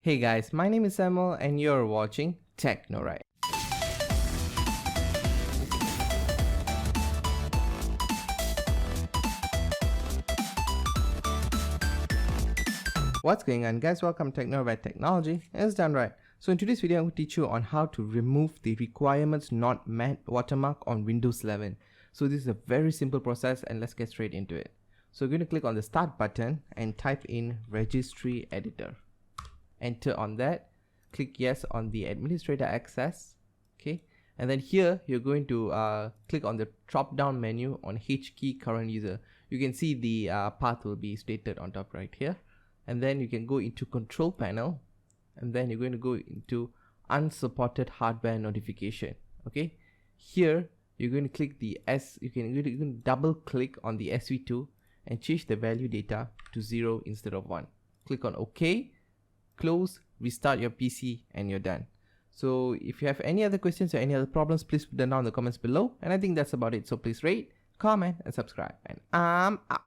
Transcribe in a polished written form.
Hey guys, my name is Samuel and you're watching Technoride. What's going on guys, welcome to Technoride Technology. It's done right. So in today's video I'm going to teach you on how to remove the requirements not met watermark on Windows 11. So this is a very simple process and let's get straight into it. So you're going to click on the start button and type in registry editor. Enter on that, click yes on the administrator access, okay, and then here you're going to click on the drop down menu on H key current user. You can see the path will be stated on top right here, and then you can go into control panel, and then you're going to go into unsupported hardware notification. Okay, here you're going to click the you can double click on the SV2 and change the value data to 0 instead of 1. Click on OK, close, restart your PC, and you're done. So if you have any other questions or any other problems, please put them down in the comments below, and I think that's about it. So please rate, comment, and subscribe, and I'm out.